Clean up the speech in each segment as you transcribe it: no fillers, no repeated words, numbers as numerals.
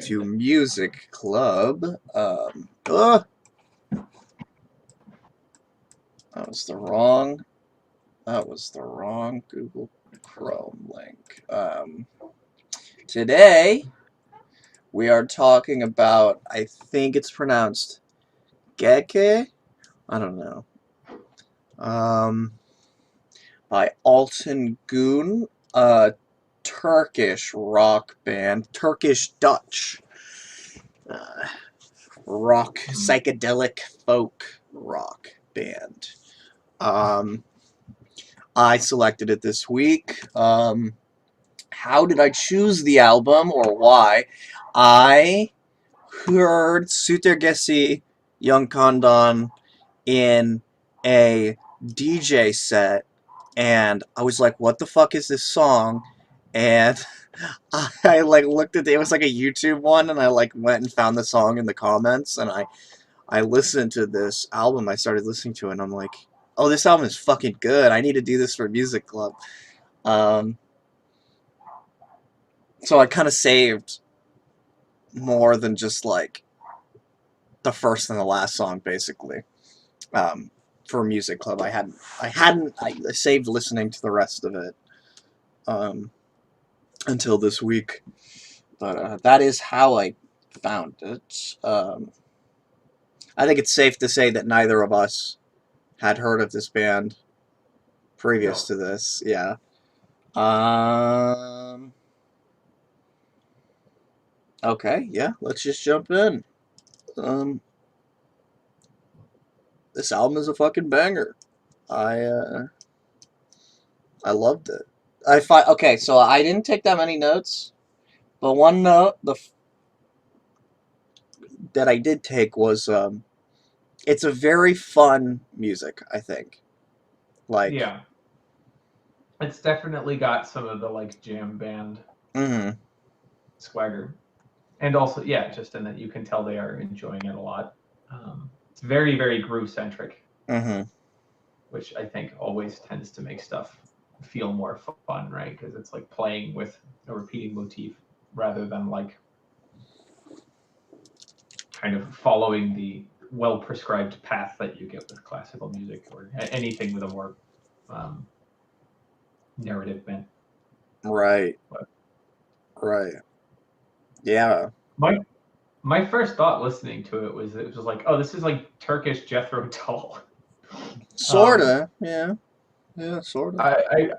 to Music Club. That was the wrong. That was the wrong Google Chrome link. Today we are talking about. I think it's pronounced Gece. I don't know. By Altin, a Turkish rock band, Turkish Dutch uh, rock, psychedelic folk rock band. I selected it this week. How did I choose the album or why? I heard Gece Young Kandan in a DJ set, and I was like, what the fuck is this song? And I like looked at it was like a YouTube one, and I like went and found the song in the comments, and I listened to this album. I started listening to it, and I'm like, oh, this album is fucking good. I need to do this for Music Club. So I kind of saved more than just like the first and the last song, basically. For Music Club, I saved listening to the rest of it until this week. But that is how I found it. I think it's safe to say that neither of us had heard of this band previous to this. Yeah. Okay, yeah, let's just jump in. This album is a fucking banger. I loved it. Okay, so I didn't take that many notes, but one note that I did take was it's a very fun music, I think. Like, yeah, it's definitely got some of the like jam band swagger, and also just in that you can tell they are enjoying it a lot. It's very, very groove centric, which I think always tends to make stuff feel more fun, right? Because it's like playing with a repeating motif rather than like kind of following the well-prescribed path that you get with classical music or anything with a more narrative bent. Right. But, right. Yeah. My first thought listening to it was like, oh, this is like Turkish Jethro Tull. Sorta. Yeah. Yeah. Sorta. I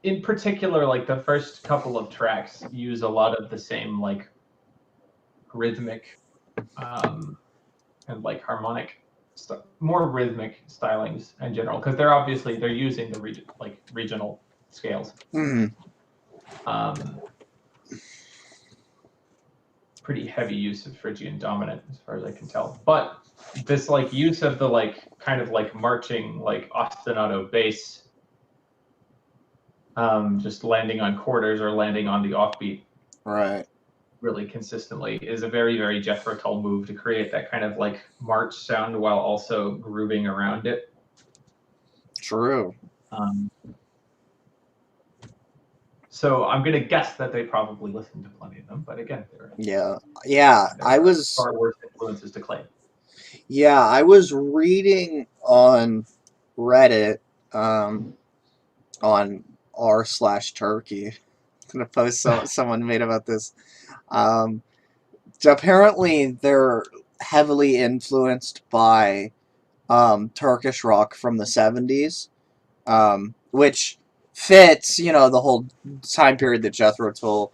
in particular, like the first couple of tracks use a lot of the same like rhythmic and like harmonic more rhythmic stylings in general, because they're using the regional scales. Pretty heavy use of Phrygian dominant as far as I can tell, but this like use of the like kind of like marching like ostinato bass, just landing on quarters or landing on the offbeat, right, really consistently, is a very, very Jethro Tull move to create that kind of like march sound while also grooving around it. True. So I'm gonna guess that they probably listened to plenty of them, but again, I was far worse influences to claim. Yeah, I was reading on Reddit, on r/Turkey. I'm gonna post someone made about this. Apparently, they're heavily influenced by Turkish rock from the 70s, which fits, the whole time period that Jethro Tull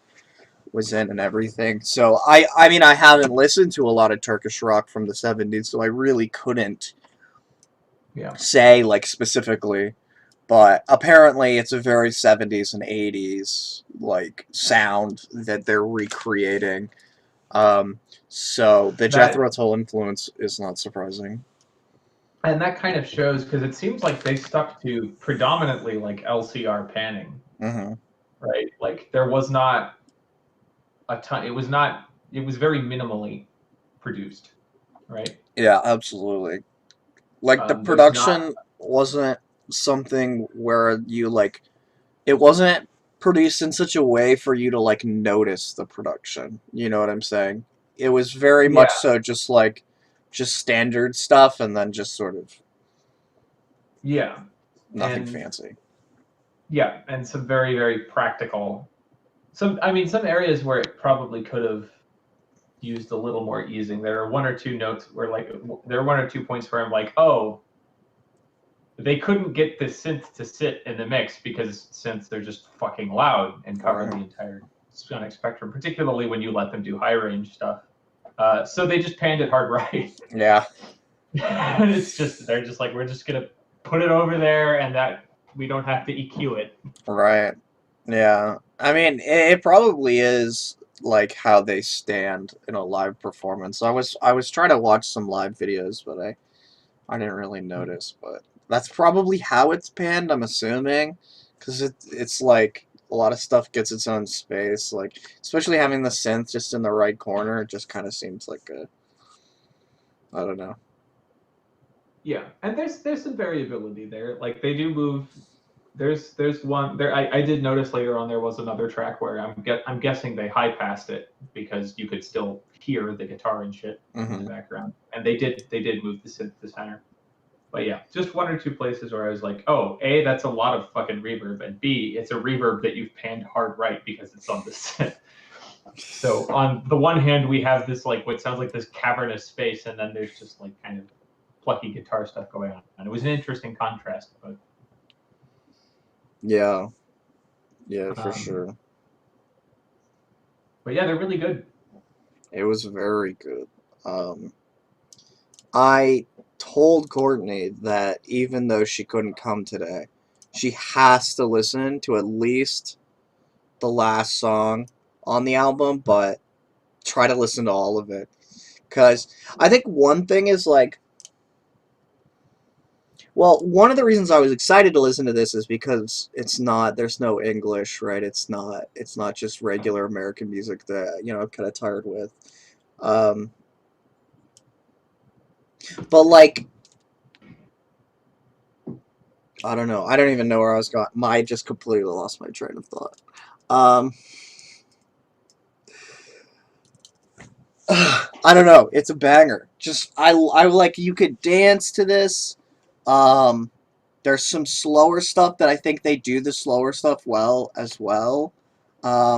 was in and everything. So I mean, I haven't listened to a lot of Turkish rock from the 70s, so I really couldn't say like specifically. But apparently, it's a very 70s and 80s like sound that they're recreating. So the Jethro Tull influence is not surprising. And that kind of shows, because it seems like they stuck to predominantly like LCR panning, right? Like there was not a ton. It was very minimally produced, right? Yeah, absolutely. Like the production wasn't something where you like. It wasn't produced in such a way for you to like notice the production. You know what I'm saying? It was very Yeah, much so just like just standard stuff and then just sort of yeah, nothing and fancy. yeah, and some very very practical. I mean, some areas where it probably could have used a little more easing. There are one or two notes where like there are one or 2 points where I'm like, oh, they couldn't get the synth to sit in the mix because synths are just fucking loud and cover the Right. entire sonic spectrum, particularly when you let them do high range stuff. So they just panned it hard right. Yeah. And it's just, they're just like, we're just going to put it over there and that we don't have to EQ it. Right. Yeah. I mean, it probably is like how they stand in a live performance. I was trying to watch some live videos, but I didn't really notice, but that's probably how it's panned, I'm assuming, because it's like a lot of stuff gets its own space, like especially having the synth just in the right corner, it just kind of seems like a, I don't know. Yeah, and there's some variability there. Like they do move. There's one there. I did notice later on there was another track where I'm guessing they high passed it because you could still hear the guitar and shit in the Hmm. background, and they did move the synth to center. But yeah, just one or two places where I was like, oh, A, that's a lot of fucking reverb, and B, it's a reverb that you've panned hard right because it's on the synth. So on the one hand, we have this like what sounds like this cavernous space, and then there's just like kind of plucky guitar stuff going on. And it was an interesting contrast, but Yeah, yeah, for um, sure. but yeah, they're really good. It was very good. Um, I told Courtney that even though she couldn't come today, she has to listen to at least the last song on the album, but try to listen to all of it. Because I think one thing is like, well, one of the reasons I was excited to listen to this is because there's no English, right? It's not just regular American music that, I'm kind of tired with. Um, but like, I don't know. I don't even know where I was going. I just completely lost my train of thought. Um, I don't know. It's a banger. Just I like you could dance to this. Um, there's some slower stuff that I think they do the slower stuff well as well.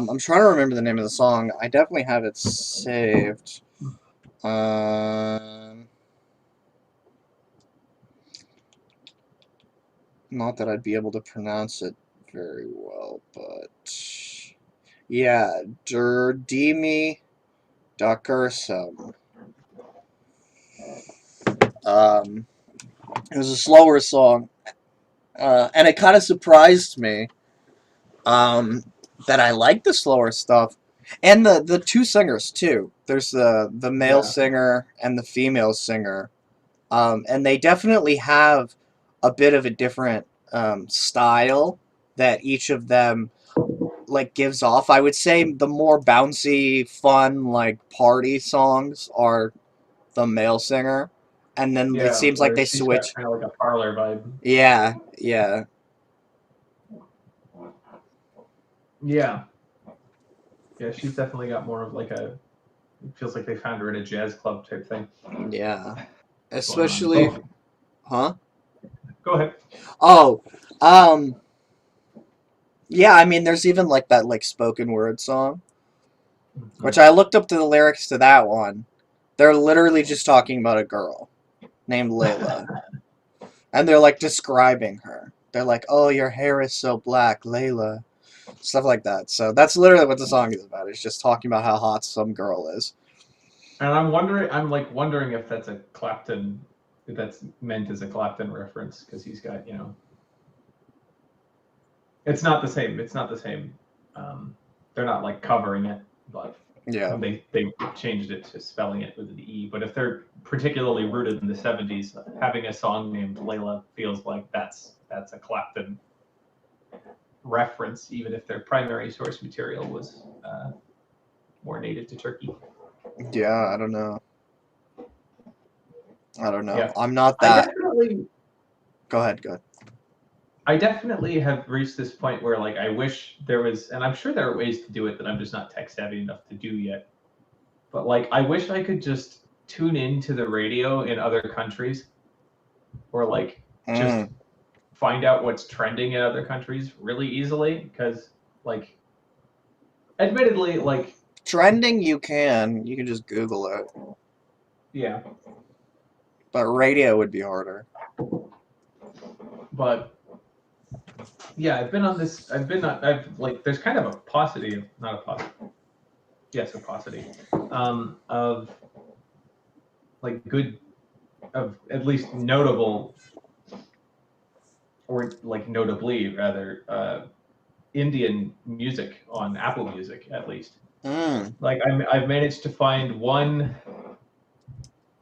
I'm trying to remember the name of the song. I definitely have it saved. Um, Not that I'd be able to pronounce it very well, but yeah, Durdimi Dakursum. Um, it was a slower song, and it kind of surprised me um, that I like the slower stuff, and the two singers too. There's the male Yeah, singer and the female singer, and they definitely have a bit of a different style that each of them like gives off. I would say the more bouncy, fun, like party songs are the male singer, and then it yeah. seems like Whereas they she's got switch. kind of like a parlor vibe. Yeah, yeah, Yeah, yeah. She's definitely got more of like a. It feels like they found her at a jazz club type thing yeah. going on. Especially, Both. huh? Go ahead. Oh, um, yeah. I mean, there's even like that like spoken word song, which Mhm. I looked up the lyrics to that one. They're literally just talking about a girl named Layla, and they're like describing her. They're like, "Oh, your hair is so black, Layla," stuff like that. So that's literally what the song is about. It's just talking about how hot some girl is. And I'm wondering if that's a Clapton, if that's meant as a Clapton reference because he's got, it's not the same. It's not the same. Um, they're not like covering it, but Yeah, they changed it to spelling it with an E. But if they're particularly rooted in the '70s, having a song named Layla feels like that's a Clapton reference, even if their primary source material was more native to Turkey. yeah. I don't know. I don't know. Yeah, I'm not I that. definitely Go ahead. Go ahead. I definitely have reached this point where like I wish there was, and I'm sure there are ways to do it that I'm just not tech savvy enough to do yet. But like I wish I could just tune into the radio in other countries, or like just Mm. find out what's trending in other countries really easily. Because like, admittedly, like Trending, you can just Google it, yeah, but radio would be harder. but yeah, I've been on this. I've like. There's kind of a paucity of not a paucity. Yes, a paucity of like good, of at least notable, or like notably rather, Indian music on Apple Music at least. Mm. Like I've managed to find one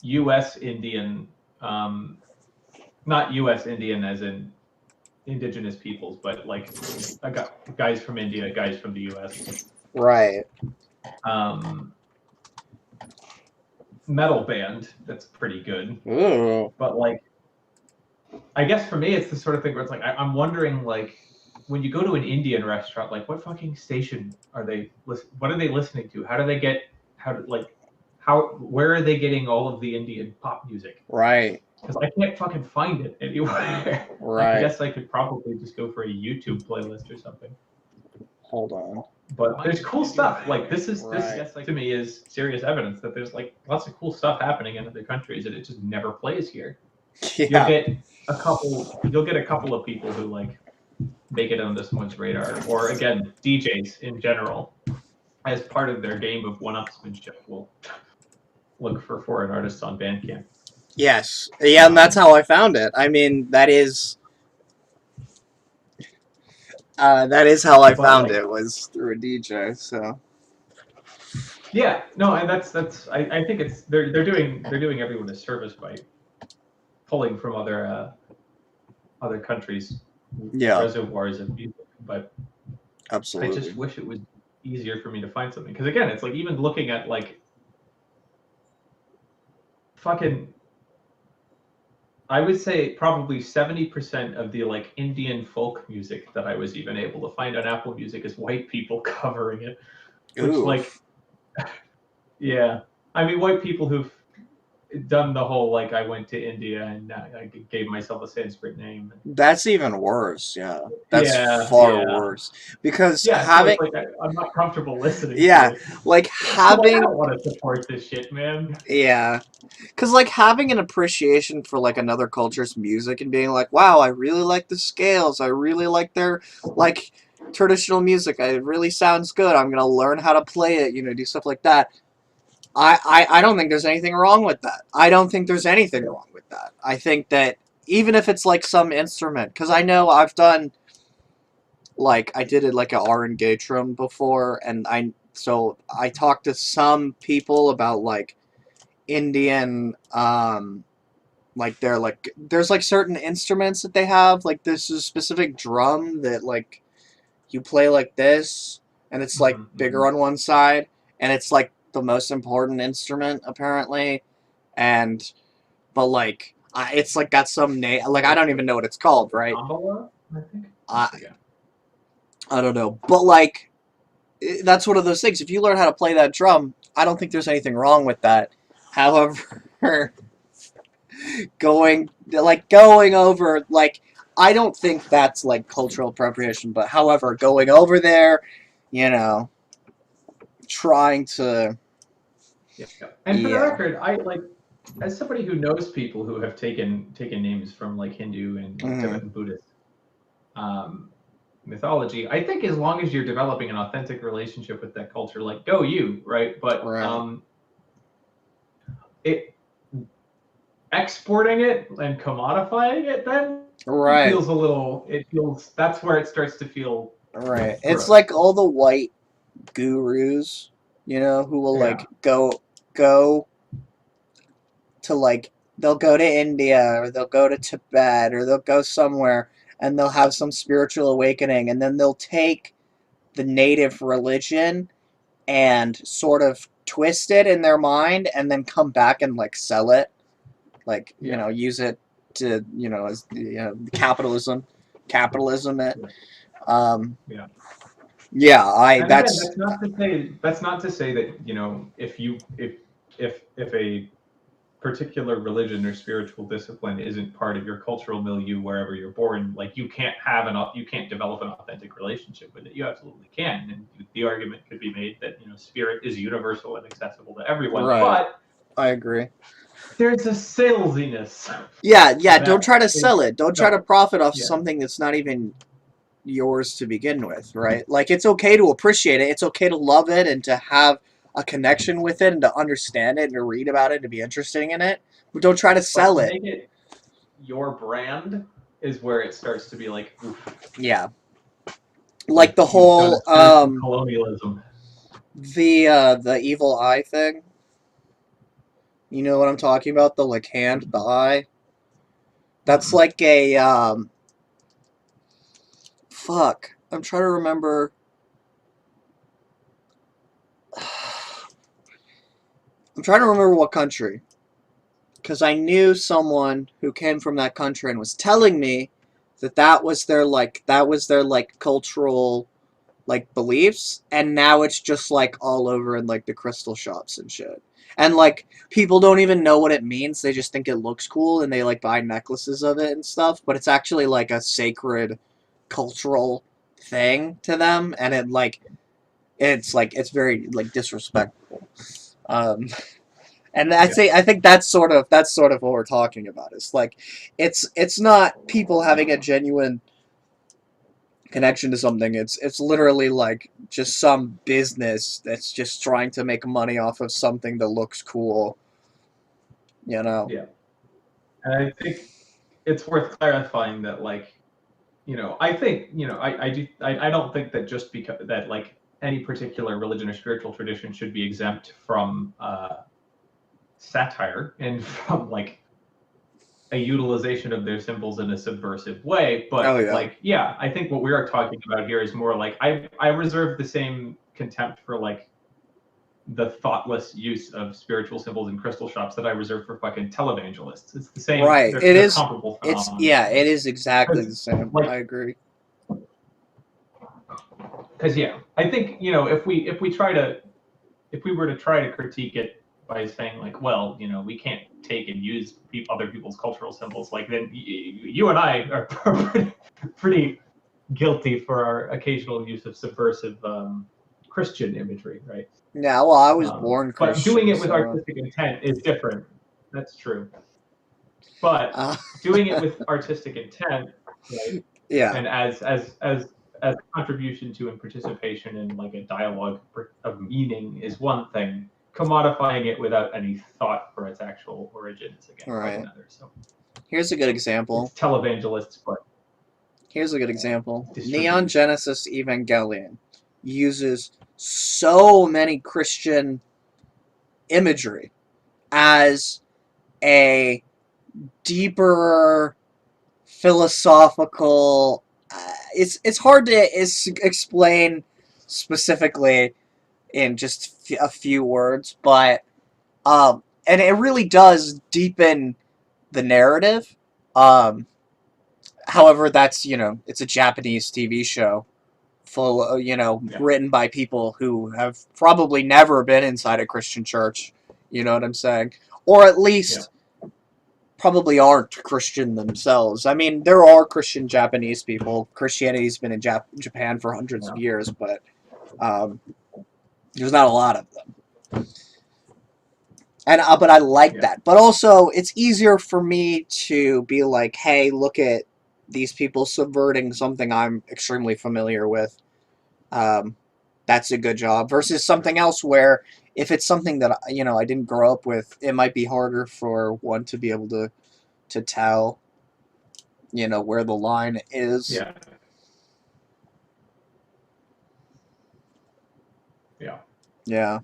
U.S. Indian, not U.S. Indian as in indigenous peoples, but like guys from India, guys from the U.S. Right. Um, metal band that's pretty good, Ooh. but like I guess for me it's the sort of thing where it's like I'm wondering like when you go to an Indian restaurant, like what fucking station are they what are they listening to? How do they get how where are they getting all of the Indian pop music? Right. Because I can't fucking find it anywhere. I Right. guess I could probably just go for a YouTube playlist or something. Hold on. But there's cool stuff. Like this Right. guess like to me is serious evidence that there's like lots of cool stuff happening in other countries and it just never plays here. You'll Yeah. get a couple of people who like make it on someone's radar, or again, DJs in general, as part of their game of one-upsmanship, will look for foreign artists on Bandcamp. Yes. Yeah, and that's how I found it. I mean, that is how I found like, it, was through a DJ. So yeah, no, and that's I think it's they're doing everyone a service by pulling from other countries' yeah, reservoirs of music, but I absolutely. just wish it was easier for me to find something. Because again, it's like even looking at like fucking, I would say probably 70% of the like Indian folk music that I was even able to find on Apple Music is white people covering it. Which Ooh. like, yeah, I mean white people who've done the whole like I went to India and I gave myself a Sanskrit name. That's even worse. Yeah, that's Yeah, far yeah. worse because Yeah, so having it's like I'm not comfortable listening to yeah, it. like I having don't want to support this shit, man. yeah, because like having an appreciation for like another culture's music and being like, wow, I really like the scales. I really like their like traditional music. It really sounds good. I'm gonna learn how to play it. Do stuff like that. I don't think there's anything wrong with that. I don't think there's anything wrong with that. I think that even if it's like some instrument, because I know I've done like I did it like a R and Gatrum before, and I talked to some people about like Indian like they're like there's like certain instruments that they have, like this is a specific drum that like you play like this, and it's like bigger on one side, and it's like the most important instrument apparently, and but like it's like got some name, like I don't even know what it's called, right? Shambhala, I think. I I don't know, but like that's one of those things. If you learn how to play that drum, I don't think there's anything wrong with that. However, going over like I don't think that's like cultural appropriation, but however, going over there, you know, trying to Yeah. And for the yeah. record, I like as somebody who knows people who have taken names from like Hindu and like Mm-hmm. Tibetan Buddhist um, mythology, I think as long as you're developing an authentic relationship with that culture, like go you, right? But Right. It exporting it and commodifying it then Right. feels a little. It feels that's where it starts to feel Right. It's gross. like all the white gurus, who will like go to like they'll go to India or they'll go to Tibet or they'll go somewhere and they'll have some spiritual awakening and then they'll take the native religion and sort of twist it in their mind and then come back and like sell it, like use it to as capitalism capitalism it. Yeah. Um, Yeah. yeah, I And again, that's that's not to say that, if a particular religion or spiritual discipline isn't part of your cultural milieu wherever you're born, like you can't develop an authentic relationship with it. You absolutely can, and the argument could be made that spirit is universal and accessible to everyone, right. but I agree. there's a salesiness Yeah. Don't that try to is sell it. Don't try to no, profit off yeah, something that's not even yours to begin with, right? Like it's okay to appreciate it. It's okay to love it and to have a connection with it and to understand it and to read about it and to be interested in it. But don't try to but sell to it. make it your brand is where it starts to be like, oof, Yeah. Like like the you've done whole spiritual colonialism. the evil eye thing. You know what I'm talking about? The like hand, the eye. That's Mm-mm. like a fuck. I'm trying to remember. I'm trying to remember what country, because I knew someone who came from that country and was telling me that that was their like cultural like beliefs, and now it's just like all over in like the crystal shops and shit. And like people don't even know what it means. They just think it looks cool and they like buy necklaces of it and stuff, but it's actually like a sacred cultural thing to them, and it's very like disrespectful. Um and Yeah, I think that's sort of what we're talking about. It's like it's not people having a genuine connection to something. It's literally like just some business that's just trying to make money off of something that looks cool, you know. yeah. And I think it's worth clarifying that, like, I think, I don't think that just because that, like, any particular religion or spiritual tradition should be exempt from satire and from like a utilization of their symbols in a subversive way. Oh But yeah. like, yeah, I think what we are talking about here is more like I reserve the same contempt for like the thoughtless use of spiritual symbols in crystal shops that I reserve for fucking televangelists. It's the same. Right. They're comparable It's phenomena yeah, to it me. is exactly the Because same. I like, agree. yeah, I think if we were to try to critique it by saying like, well, we can't take and use other people's cultural symbols, like then you and I are pretty guilty for our occasional use of subversive Christian imagery, right? Yeah, well, I was born But doing Christian, it with so artistic intent is different. That's true. But uh, doing it with artistic intent, right, yeah. and as a contribution to and participation in like a dialogue of meaning is one thing. Commodifying it without any thought for its actual origin is again All quite right. another. So Here's a good example. it's televangelists, but Here's a good example. Neon distributed. Genesis Evangelion uses so many Christian imagery as a deeper philosophical. It's hard to explain specifically in just a few words, but and it really does deepen the narrative. Um, however, that's it's a Japanese TV show full Yeah, written by people who have probably never been inside a Christian church. You know what I'm saying? Or at yeah, least probably aren't Christian themselves. I mean, there are Christian Japanese people. Christianity's been in Japan for hundreds of yeah, years, but um, there's not a lot of them. And but I like yeah, that. But also, it's easier for me to be like, hey, look at these people subverting something I'm extremely familiar with. Um, that's a good job. Versus something else where if it's something that I didn't grow up with, it might be harder for one to be able to tell where the line is. yeah, yeah. Yeah.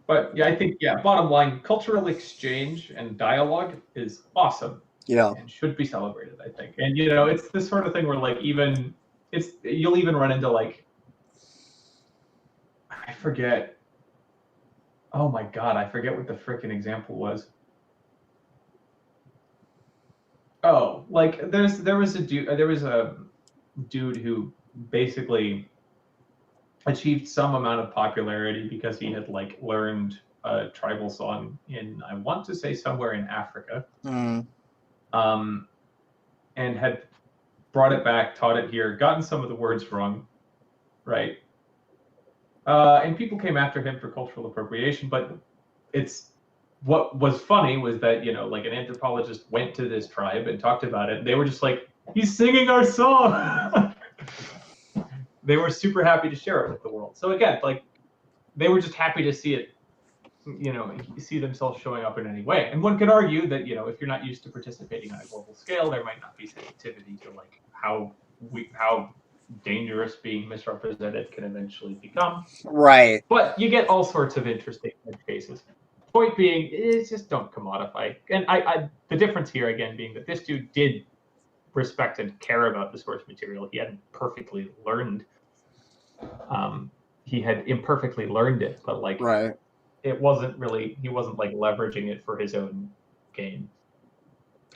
But yeah, I think, yeah, bottom line, cultural exchange and dialogue is awesome Yeah. and should be celebrated, I think. And it's this sort of thing where like you'll even run into like, I forget. Oh my god, I forget what the frickin' example was. Oh, like there was a dude who basically achieved some amount of popularity because he had like learned a tribal song in, I want to say, somewhere in Africa, Mm. and had brought it back, taught it here, gotten some of the words wrong, right? And people came after him for cultural appropriation, but it's what was funny was that, you know, like an anthropologist went to this tribe and talked about it, and they were just like, he's singing our song. They were super happy to share it with the world. So again, like, they were just happy to see it, you know, see themselves showing up in any way. And one could argue that, you know, if you're not used to participating on a global scale, there might not be sensitivity to like how dangerous being misrepresented can eventually become. Right. But you get all sorts of interesting edge cases. Point being, is just don't commodify. And the difference here again being that this dude did respect and care about the source material. He hadn't perfectly learned. He had imperfectly learned it, but like, Right. it wasn't really. He wasn't like leveraging it for his own gain.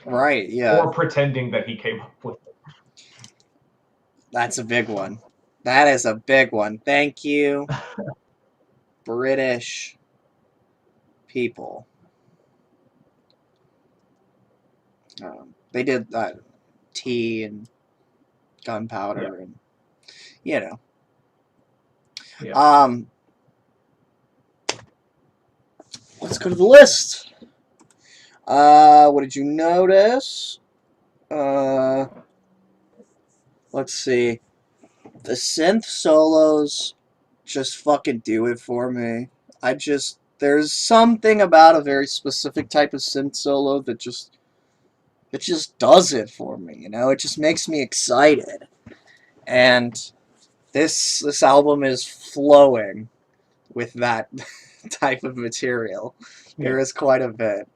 Right. Yeah. Or pretending that he came up with it. That's a big one. That is a big one. Thank you, British people. They did tea and gunpowder, and you know. Yeah. Let's go to the list. What did you notice? Let's see. The synth solos just fucking do it for me. There's something about a very specific type of synth solo that just does it for me, you know? It just makes me excited. And this album is flowing with that type of material. There is quite a bit.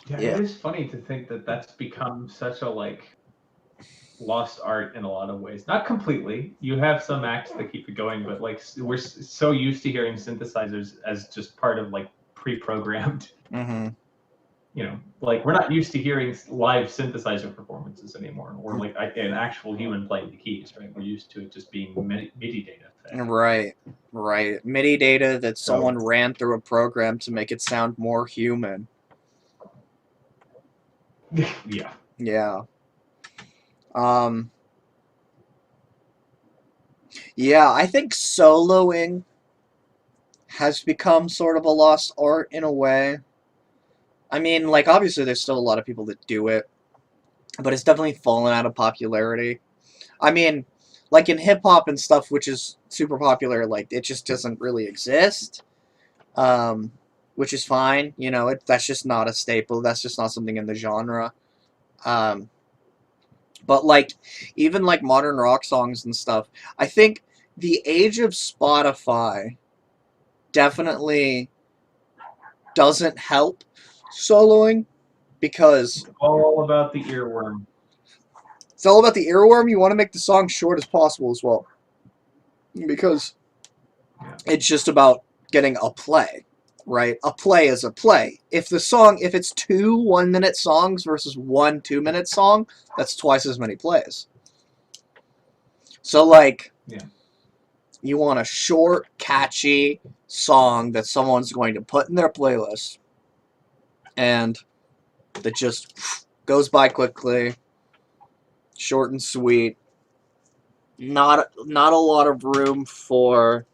Yeah, it is funny to think that that's become such a like lost art in a lot of ways. Not completely. You have some acts that keep it going, but like we're so used to hearing synthesizers as just part of like pre-programmed. Mm-hmm. You know, like we're not used to hearing live synthesizer performances anymore, or like an actual human playing the keys. Right? We're used to it just being MIDI data. Right. MIDI data that someone ran through a program to make it sound more human. Yeah. Yeah. Yeah, I think soloing has become sort of a lost art in a way. I mean, like, obviously there's still a lot of people that do it, but it's definitely fallen out of popularity. I mean, like in hip-hop and stuff, which is super popular, like, it just doesn't really exist, which is fine, you know, that's just not a staple, that's just not something in the genre. But, like, even, like, modern rock songs and stuff, I think the age of Spotify definitely doesn't help soloing, because It's all about the earworm. it's all about the earworm. You want to make the song short as possible as well, because it's just about getting a play, right? A play is a play. If it's two 1 minute songs versus one 2 minute song, that's twice as many plays. So, like, you want a short, catchy song that someone's going to put in their playlist, and that just goes by quickly, short and sweet. Not a lot of room for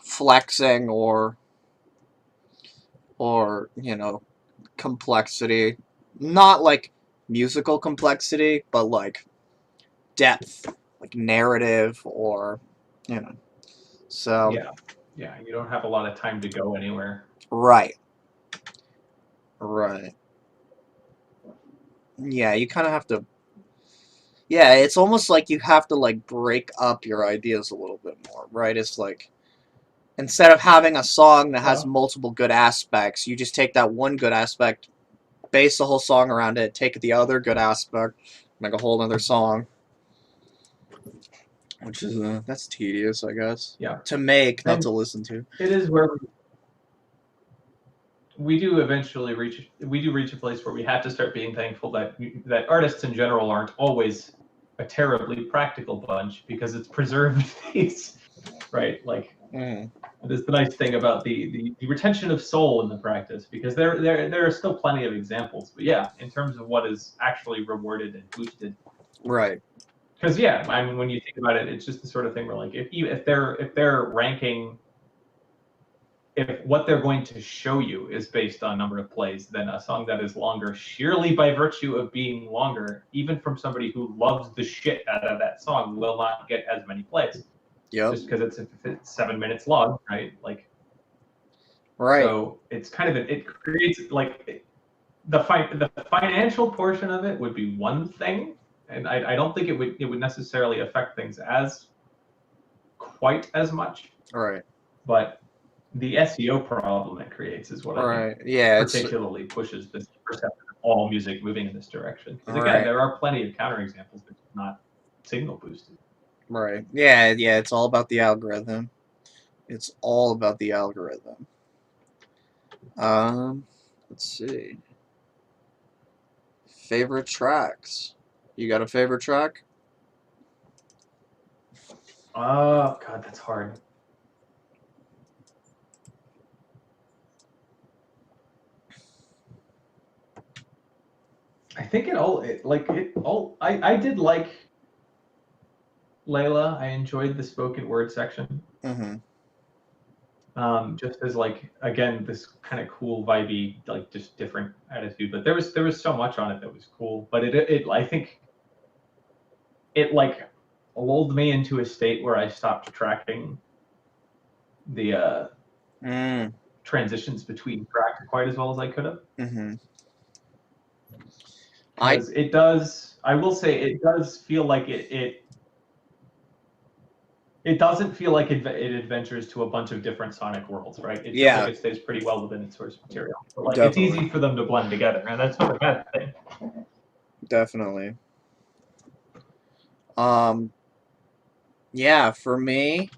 flexing or you know, complexity. Not like musical complexity, but like depth, like narrative, or you know. So yeah, you don't have a lot of time to go anywhere. Right. Yeah, you kind of have to. Yeah, it's almost like you have to like break up your ideas a little bit more, right? It's like, instead of having a song that has multiple good aspects, you just take that one good aspect, base the whole song around it, take the other good aspect, make a whole other song. which is that's tedious, I guess. Yeah. To make, not And to listen to. it is where we do eventually reach a place where we have to start being thankful that artists in general aren't always a terribly practical bunch, because it's preserved these, right? Like, it is the nice thing about the retention of soul in the practice, because there are still plenty of examples. But yeah, in terms of what is actually rewarded and boosted, Right. because yeah, I mean, when you think about it, it's just the sort of thing where, like, if they're ranking, if what they're going to show you is based on number of plays, then a song that is longer, sheerly by virtue of being longer, even from somebody who loves the shit out of that song, will not get as many plays. Yep. Just because it's 7 minutes long, right? Like, Right. so it's kind of it creates, like, the financial portion of it would be one thing, and I don't think it would necessarily affect things as quite as much, Right. but the SEO problem it creates is what I think Right. Yeah. It's particularly pushes this perception of all music moving in this direction. Because again, right. there are plenty of counterexamples that are not signal boosted. Right. Yeah. Yeah. It's all about the algorithm. It's all about the algorithm. Let's see. Favorite tracks. You got a favorite track? Oh God, that's hard. I think I did like Layla. I enjoyed the spoken word section. Mm-hmm. Just as, like, again, this kind of cool vibey, like, just different attitude. But there was so much on it that was cool. But it I think it, like, lulled me into a state where I stopped tracking the transitions between tracks quite as well as I could have. Mm-hmm. Because it does, I will say, it does feel like it doesn't feel like it adventures to a bunch of different sonic worlds, right? It feels like it stays pretty well within its source material. But, like, it's Definitely. easy for them to blend together, and that's not a bad thing. Definitely. Um. Yeah. For me.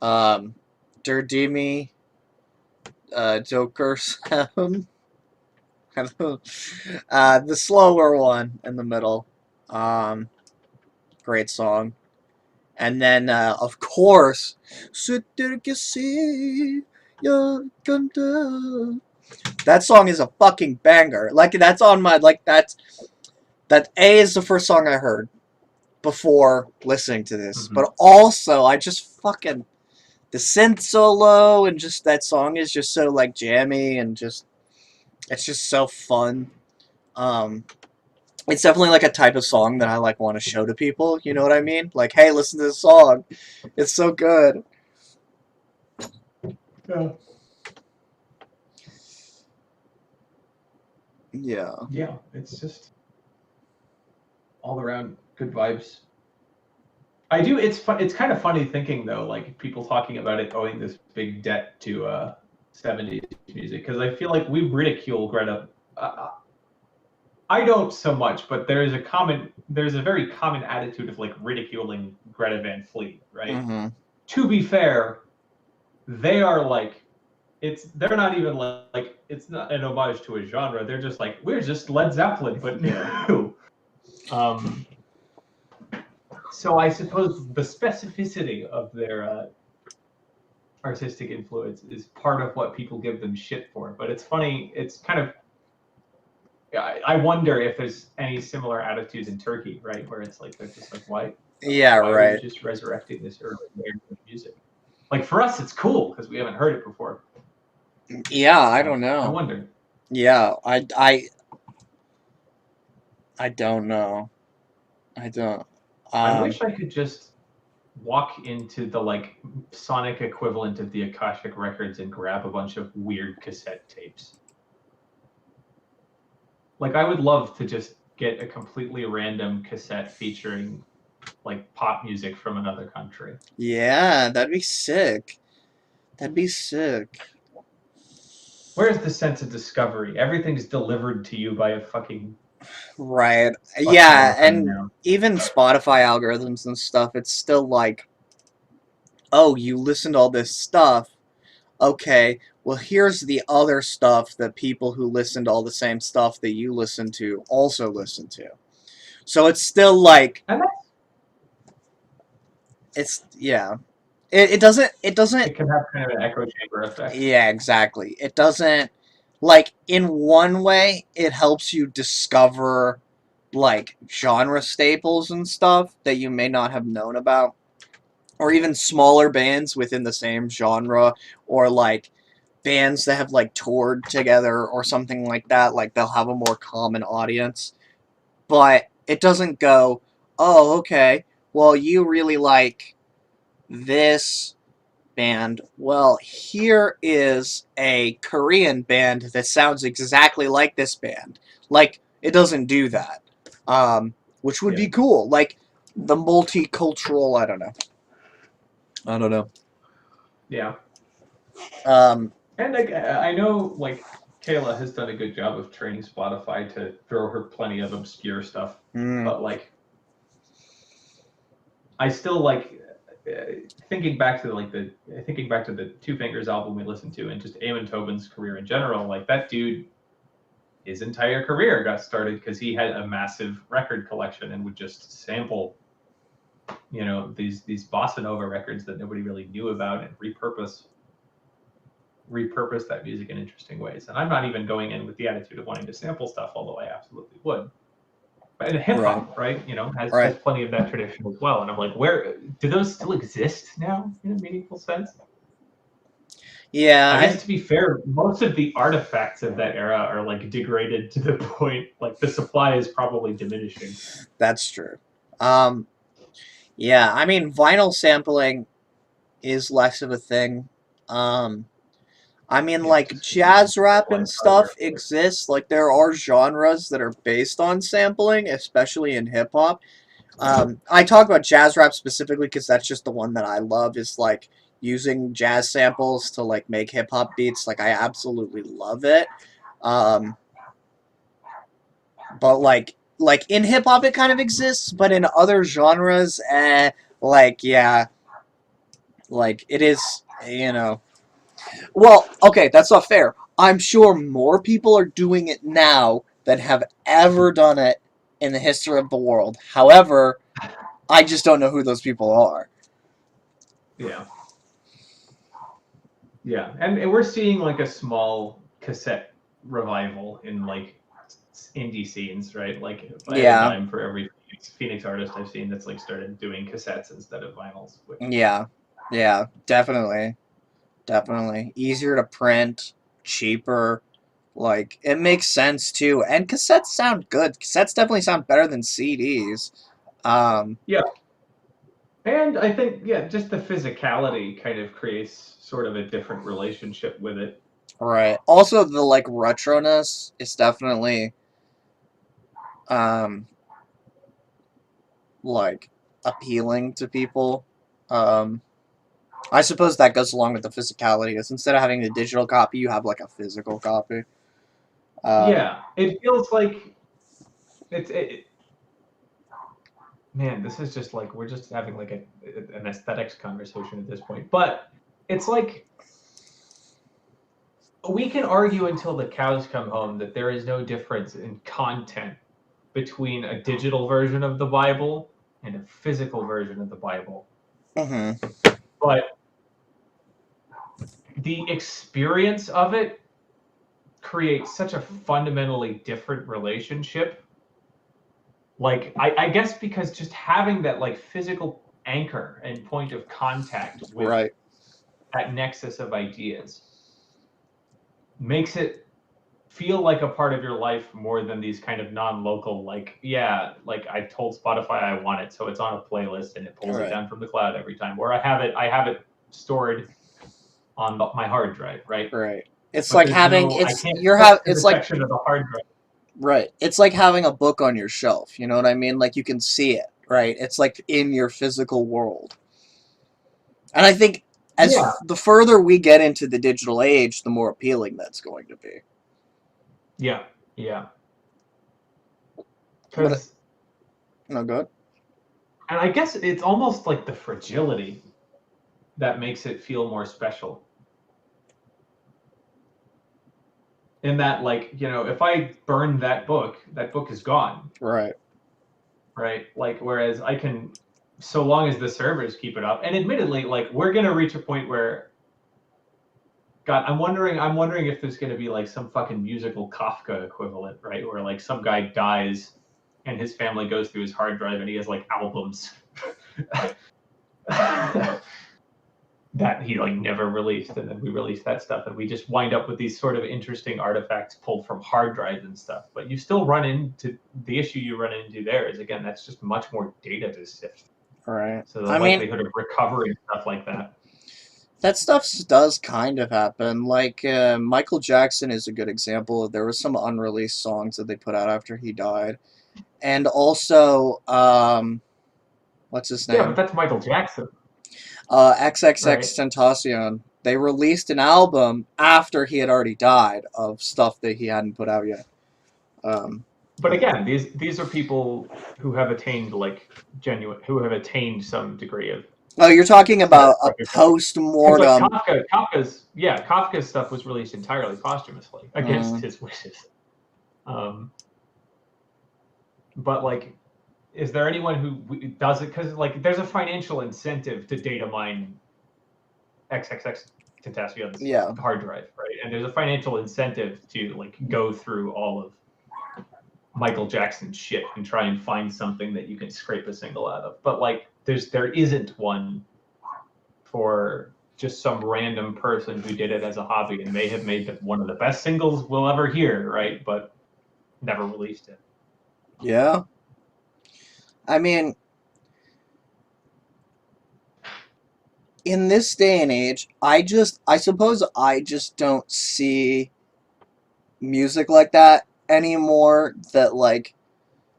Derdimi. Joker sound. The slower one in the middle. Um. Great song. And then, of course, Gece, that song is a fucking banger. Like, that's on my, like, that A is the first song I heard before listening to this. Mm-hmm. But also, I just fucking, the synth solo and just that song is just so, like, jammy and just, it's just so fun. Um, it's definitely like a type of song that I like want to show to people. You know what I mean? Like, hey, listen to this song. It's so good. Yeah. Yeah. Yeah, it's just all around good vibes. I do. It's fun. It's kind of funny thinking, though, like, people talking about it owing this big debt to 70s music, because I feel like we ridicule Greta. I don't so much, but there's a very common attitude of, like, ridiculing Greta Van Fleet, right? Mm-hmm. To be fair, they are, like, they're not even like it's not an homage to a genre. They're just like, we're just Led Zeppelin, but new. So I suppose the specificity of their artistic influence is part of what people give them shit for. But it's funny. It's kind of, I wonder if there's any similar attitude in Turkey, right? Where it's like, they're just like, Yeah, why are you right. just resurrecting this early layer of music? Like, for us, it's cool because we haven't heard it before. Yeah, I So, don't I know. wonder. Yeah, I don't know. I don't. I Um, wish I could just walk into the, like, sonic equivalent of the Akashic Records and grab a bunch of weird cassette tapes. Like, I would love to just get a completely random cassette featuring, like, pop music from another country. yeah, that'd be sick. That'd be sick. Where's the sense of discovery? Everything's delivered to you by a fucking Right. Much more of Yeah, a thing and now. even Spotify algorithms and stuff, it's still like, oh, you listened to all this stuff. Okay, well, here's the other stuff that people who listen to all the same stuff that you listen to also listen to. So it's still like, And it's, yeah. It doesn't, it can have kind of an echo chamber effect. yeah, exactly. It doesn't, like, in one way, it helps you discover, like, genre staples and stuff that you may not have known about. Or even smaller bands within the same genre, or, like, bands that have, like, toured together or something like that. Like, they'll have a more common audience. But it doesn't go, oh, okay, well, you really like this band. Well, here is a Korean band that sounds exactly like this band. Like, it doesn't do that. Which would Yeah. be cool. Like, the multicultural, I don't know. I don't know. Yeah. Um, And I know like Kayla has done a good job of training Spotify to throw her plenty of obscure stuff, mm, but like I still like thinking back to the Two Fingers album we listened to, and just Eamon Tobin's career in general. Like that dude, his entire career got started because he had a massive record collection and would just sample, these bossa nova records that nobody really knew about and repurpose that music in interesting ways. And I'm not even going in with the attitude of wanting to sample stuff, although I absolutely would. But hip right, hop, right, has right. plenty of that tradition as well. And I'm like, where do those still exist now in a meaningful sense? Yeah, I guess to be fair, most of the artifacts of that era are like degraded to the point like the supply is probably diminishing. that's true. Um, yeah, I mean, vinyl sampling is less of a thing. Um, I mean, Yeah, like, just because you can jazz rap and digitalize hardware. stuff exists. Like, there are genres that are based on sampling, especially in hip hop. I talk about jazz rap specifically because that's just the one that I love, is, like, using jazz samples to, like, make hip hop beats. Like, I absolutely love it. Um, but, like, in hip hop, it kind of exists, but in other genres, like, yeah, like, it is, you know. Well, okay, that's not fair. I'm sure more people are doing it now than have ever done it in the history of the world. However, I just don't know who those people are. Yeah. Yeah, and we're seeing like a small cassette revival in like indie scenes, right? Like by a Yeah, dime for every Phoenix artist I've seen that's like started doing cassettes instead of vinyls, which yeah, yeah, definitely. Definitely. Easier to print, cheaper. Like, it makes sense too. And cassettes sound good. Cassettes definitely sound better than CDs. Um, yeah. And I think yeah, just the physicality kind of creates sort of a different relationship with it. right. Also, the, like, retroness is definitely, um, like, appealing to people. Um, I suppose that goes along with the physicality, is instead of having a digital copy, you have, like, a physical copy. Um, Yeah, it feels like it man, this is just like we're just having like an aesthetics conversation at this point. But it's like we can argue until the cows come home that there is no difference in content between a digital version of the Bible and a physical version of the Bible. mhm. But the experience of it creates such a fundamentally different relationship. Like, I guess because just having that like physical anchor and point of contact with Right. that nexus of ideas makes it feel like a part of your life more than these kind of non-local like yeah like I told Spotify I want it so it's on a playlist and it pulls it Right. down from the cloud every time where I have it stored on my hard drive, right? Right. It's But like there's having no I it's can't you're flip have to it's the like section of the hard drive. right. It's like having a book on your shelf. You know what I mean? Like, you can see it. Right. It's like in your physical world. And I think Yeah, the further we get into the digital age, the more appealing that's going to be. yeah, yeah. But Because, no good. and I guess it's almost like the fragility that makes it feel more special. In that, like, if I burn that book is gone, Right. right? Like, whereas I can, so long as the servers keep it up, and admittedly, like, we're gonna reach a point where, God, I'm wondering if there's gonna be like some fucking musical Kafka equivalent, right? Where like some guy dies and his family goes through his hard drive and he has like albums that he like never released, and then we release that stuff, and we just wind up with these sort of interesting artifacts pulled from hard drives and stuff. But you still run into the issue you run into there is, again, that's just much more data to sift. Right. So the I mean, likelihood of recovering stuff like that. that stuff does kind of happen. Like Michael Jackson is a good example. There was some unreleased songs that they put out after he died, and also what's his Yeah, but name? that's Michael Jackson, XXX right? Tentacion. They released an album after he had already died of stuff that he hadn't put out yet. Um, But again, these are people who have attained who have attained some degree of oh, you're talking about a recognition. post Because like mortem. Kafka's stuff was released entirely posthumously against Mm, his wishes. Um, but like, is there anyone who does it? Because like, there's a financial incentive to data mine XXX Tentacion's yeah. hard drive, right? And there's a financial incentive to like go through all of Michael Jackson's shit and try and find something that you can scrape a single out of. But like, there isn't one for just some random person who did it as a hobby and may have made one of the best singles we'll ever hear, right? But never released it. Yeah. I mean, in this day and age, I suppose I just don't see music like that anymore. That, like,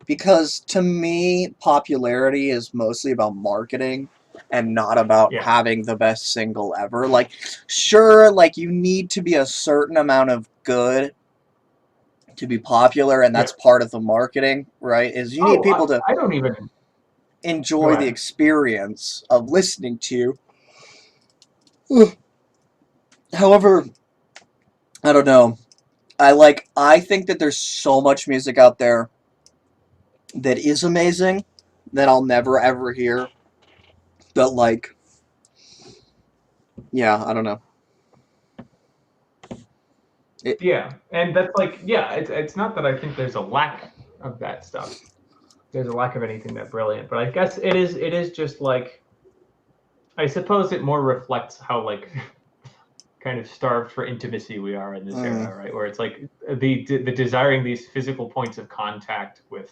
because to me, popularity is mostly about marketing and not about Yeah. having the best single ever. Like, sure, like, you need to be a certain amount of good to be popular, and Yeah. that's part of the marketing, right? Is you need Oh, people to I don't even go enjoy the ahead. experience of listening to you. However, I don't know. I think that there's so much music out there that is amazing that I'll never ever hear. That, like, yeah, I don't know. It, Yeah, and that's like, yeah, it's not that I think there's a lack of that stuff. There's a lack of anything that brilliant, but I guess it is just like, I suppose it more reflects how like kind of starved for intimacy we are in this mm, era, right? Where it's like the desiring these physical points of contact with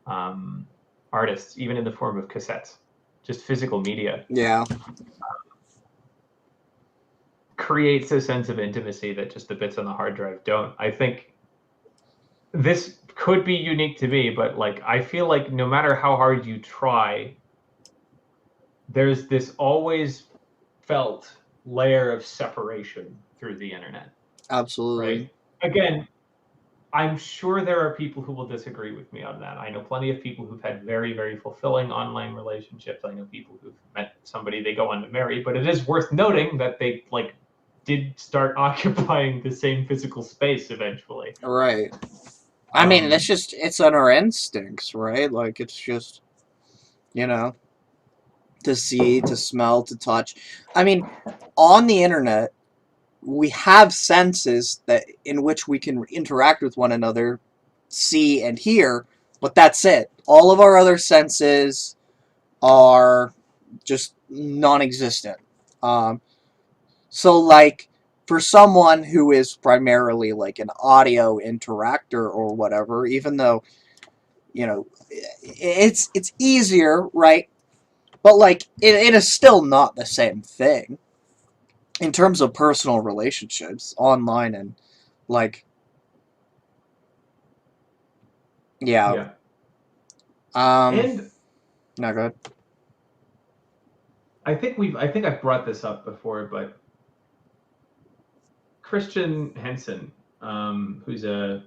um, artists, even in the form of cassettes, just physical media, yeah, creates a sense of intimacy that just the bits on the hard drive don't. I think this could be unique to me, but like, I feel like no matter how hard you try, there's this always felt layer of separation through the internet, right? absolutely. Again, I'm sure there are people who will disagree with me on that. I know plenty of people who've had very, very fulfilling online relationships. I know people who've met somebody they go on to marry, but it is worth noting that they like did start occupying the same physical space eventually. Right. I mean, Um, it's on our instincts, right? Like, it's just, you know, to see, to smell, to touch. I mean, on the internet, we have senses that in which we can interact with one another, see and hear, but that's it. All of our other senses are just non-existent. Um, so, like, for someone who is primarily like an audio interactor or whatever, even though, you know, it's easier, right? But, like, it is still not the same thing in terms of personal relationships online, and, like, yeah. yeah, Um, and not good. I think I've brought this up before, but Christian Henson, who's a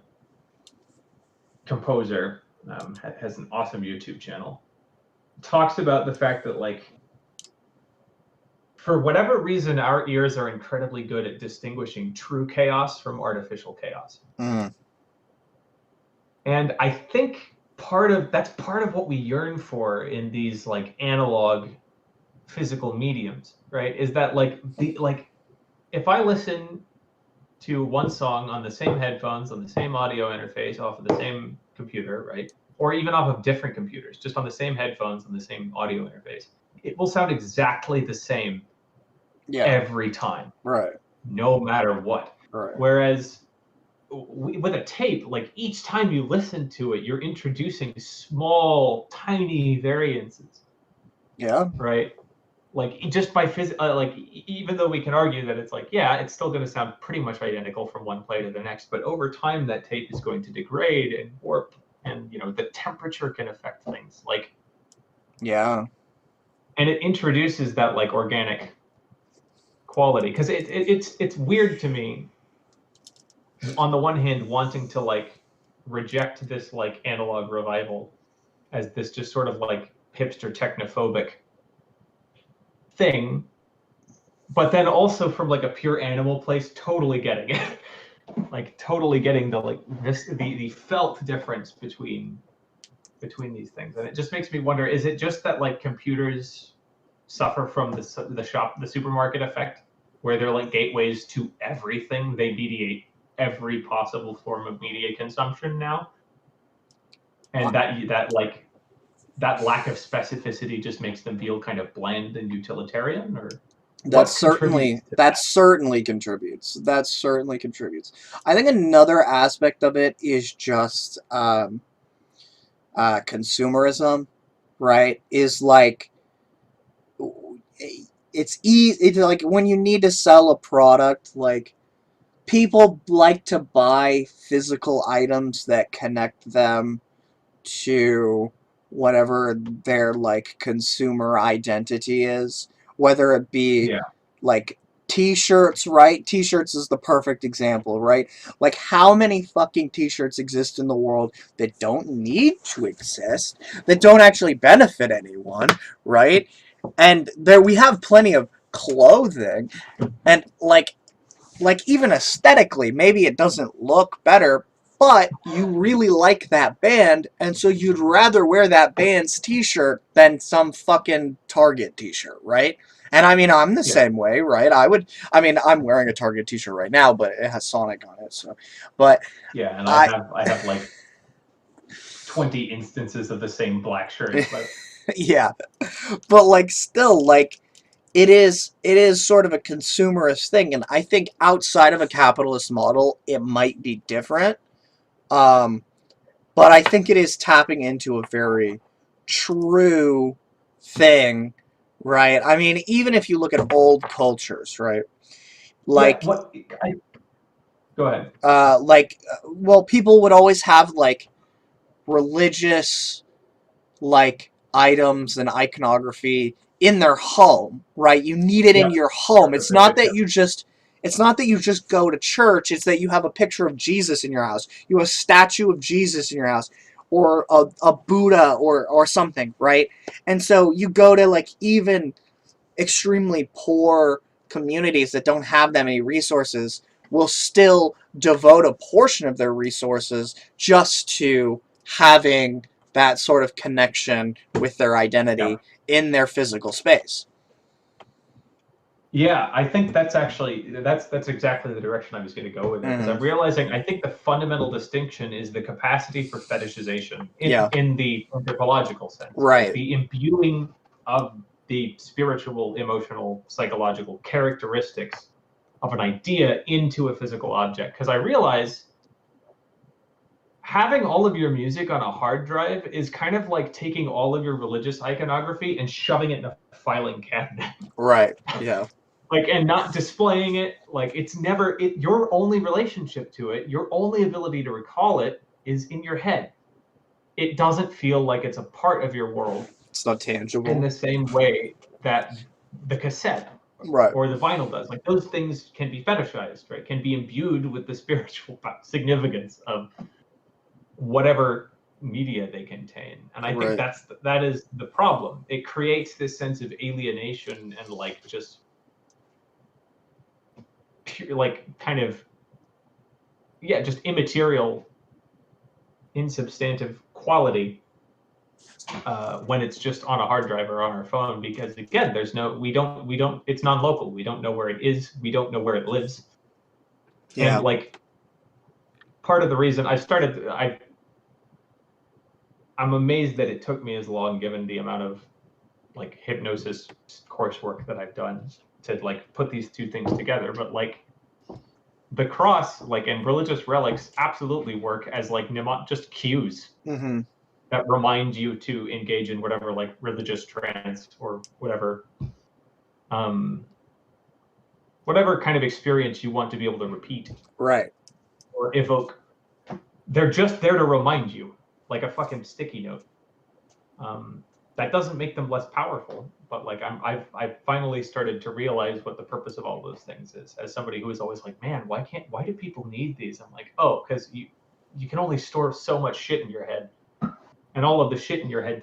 composer, has an awesome YouTube channel, talks about the fact that, like, for whatever reason, our ears are incredibly good at distinguishing true chaos from artificial chaos. Mm. And I think that's part of what we yearn for in these, like, analog physical mediums, right? Is that, like, if I listen to one song on the same headphones, on the same audio interface, off of the same computer, right? Or even off of different computers, just on the same headphones, on the same audio interface, it will sound exactly the same every time, Right. no matter what. Right. Whereas with a tape, like, each time you listen to it, you're introducing small, tiny variances. Yeah. Right. Like, just by like, even though we can argue that it's like, yeah, it's still going to sound pretty much identical from one play to the next, but over time that tape is going to degrade and warp, and the temperature can affect things, like. Yeah. And it introduces that, like, organic quality, because it's weird to me, on the one hand, wanting to, like, reject this, like, analog revival as this just sort of, like, hipster technophobic thing, but then also from, like, a pure animal place, totally getting it. Like, totally getting the, like, the felt difference between these things. And it just makes me wonder, is it just that, like, computers suffer from the supermarket effect, where they're like gateways to everything? They mediate every possible form of media consumption now, and that lack of specificity just makes them feel kind of bland and utilitarian? Or That what contributes certainly to that that? certainly contributes. That certainly contributes. I think another aspect of it is just consumerism, right? Is like it's easy. It's like when you need to sell a product, like people like to buy physical items that connect them to whatever their like consumer identity is, whether it be Yeah. like t-shirts, right? T-shirts is the perfect example, right? Like, how many fucking t-shirts exist in the world that don't need to exist, that don't actually benefit anyone, right? And there we have plenty of clothing, and like even aesthetically, maybe it doesn't look better, but you really like that band, and so you'd rather wear that band's t-shirt than some fucking Target t-shirt, right? And I mean, I'm the Yeah. same way, right? I'm wearing a Target t-shirt right now, but it has Sonic on it, so. But Yeah, and I, I have like 20 instances of the same black shirt, but yeah, but like still, like it is sort of a consumerist thing, and I think outside of a capitalist model, it might be different. Um, But I think it is tapping into a very true thing, right? I mean, even if you look at old cultures, right? yeah, Like, go ahead. well, people would always have like religious like items and iconography in their home, right? You need it Yeah, in your home. perfect, perfect, yeah. It's not that you just go to church, it's that you have a picture of Jesus in your house. You have a statue of Jesus in your house, or a Buddha, or something, right? And so you go to like even extremely poor communities that don't have that many resources will still devote a portion of their resources just to having that sort of connection with their Yeah. identity in their physical space. Yeah, I think that's exactly the direction I was going to go with it, because Mm-hmm. I'm realizing, I think the fundamental distinction is the capacity for fetishization Yeah. in the anthropological sense, like Right. the imbuing of the spiritual, emotional, psychological characteristics of an idea into a physical object. Because I realize having all of your music on a hard drive is kind of like taking all of your religious iconography and shoving it in a filing cabinet. Right. Yeah. Like, and not displaying it. Like, it's never your only relationship to it, your only ability to recall it, is in your head. It doesn't feel like it's a part of your world It's not in tangible. the same way that the cassette Right. or the vinyl does. Like, those things can be fetishized, right? Can be imbued with the spiritual significance of whatever media they contain. And I think Right. that is the problem. It creates this sense of alienation and like just like kind of just immaterial, insubstantive quality when it's just on a hard drive or on our phone, because again, we don't, it's non-local. We don't know where it is. We don't know where it lives. And Yeah. like part of the reason I'm amazed that it took me as long, given the amount of like hypnosis coursework that I've done, to like put these two things together. But like the cross, like, and religious relics absolutely work as like just cues Mm-hmm. that remind you to engage in whatever like religious trance or um, whatever kind of experience you want to be able to repeat Right. or evoke. They're just there to remind you, like a fucking sticky note. That doesn't make them less powerful, but like I've finally started to realize what the purpose of all those things is. As somebody who is always like, man, why do people need these? I'm like, oh, because you can only store so much shit in your head, and all of the shit in your head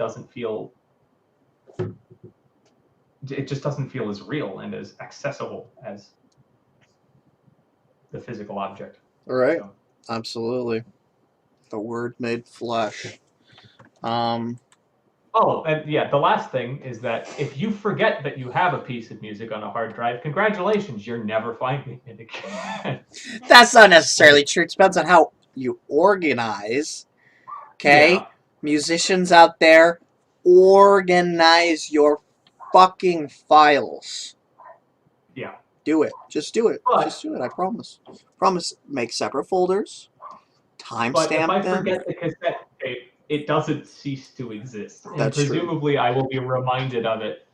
it just doesn't feel as real and as accessible as the physical object. Right. So. Absolutely. The Word made flesh. Um. Oh, and yeah, the last thing is that if you forget that you have a piece of music on a hard drive, congratulations, you're never finding it again. That's not necessarily true. It depends on how you organize. Yeah. Okay? Musicians out there, organize your fucking files. Yeah. Do it. Just do it. But Just do it. I promise. Promise. Make separate folders. if Timestamp I them. forget the cassette tape, it doesn't cease to exist, and That's true. presumably I will be reminded of it.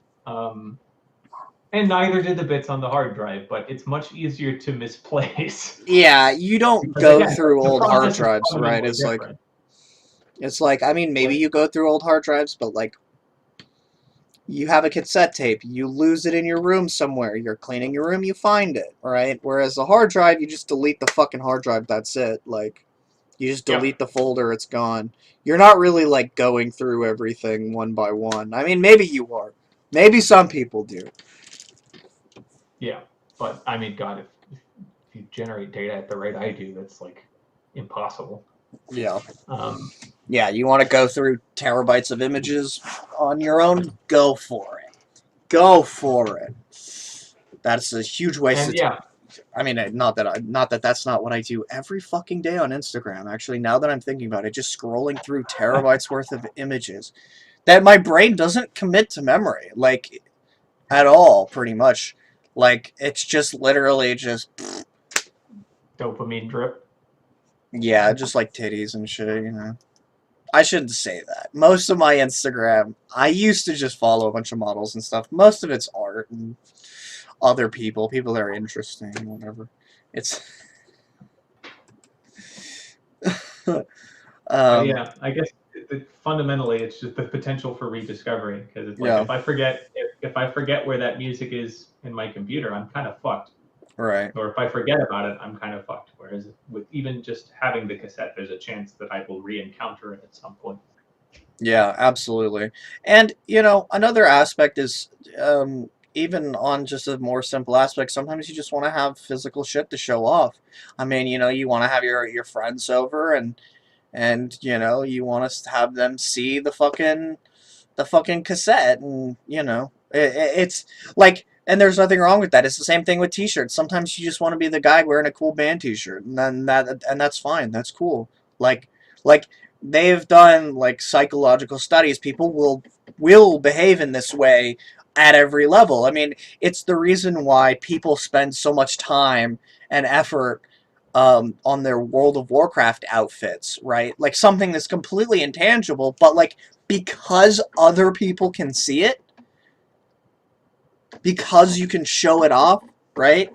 And neither did the bits on the hard drive, but it's much easier to misplace. Yeah, you don't Because go again, through the old hard process is drives, right? fundamentally different. It's like I mean maybe Like, you go through old hard drives, but like you have a cassette tape, you lose it in your room somewhere, you're cleaning your room, you find it, right? Whereas a hard drive, you just delete the fucking hard drive, that's it. Like you just yep. delete the folder, it's gone. You're not really like going through everything one by one. I mean, maybe you are. Maybe some people do. Yeah. But I mean, God, if you generate data at the rate I do, that's like impossible. Yeah. Um, Yeah, you want to go through terabytes of images on your own? Go for it. Go for it. That's a huge waste and of time. yeah, I mean, not that that's not what I do every fucking day on Instagram. Actually, now that I'm thinking about it, just scrolling through terabytes worth of images that my brain doesn't commit to memory, like at all, pretty much. Like it's just literally just dopamine drip. yeah, just like titties and shit. You know, I shouldn't say that. Most of my Instagram, I used to just follow a bunch of models and stuff. Most of it's art and other people that are interesting, whatever. It's um, Yeah, I guess fundamentally it's just the potential for rediscovery, because it's like yeah, if I forget where that music is in my computer, I'm kind of fucked. right. Or if I forget about it, I'm kind of fucked. Whereas with even just having the cassette, there's a chance that I will re-encounter it at some point. Yeah, absolutely. And, you know, another aspect is even on just a more simple aspect, sometimes you just want to have physical shit to show off. I mean, you know, you want to have your friends over and you know, you want to have them see the fucking cassette and, you know, it's like and there's nothing wrong with that. It's the same thing with t-shirts. Sometimes you just want to be the guy wearing a cool band t-shirt and then that's fine. That's cool. Like they've done like psychological studies. People will behave in this way at every level. I mean, it's the reason why people spend so much time and effort on their World of Warcraft outfits, right? Like something that's completely intangible, but like because other people can see it, because you can show it off, right?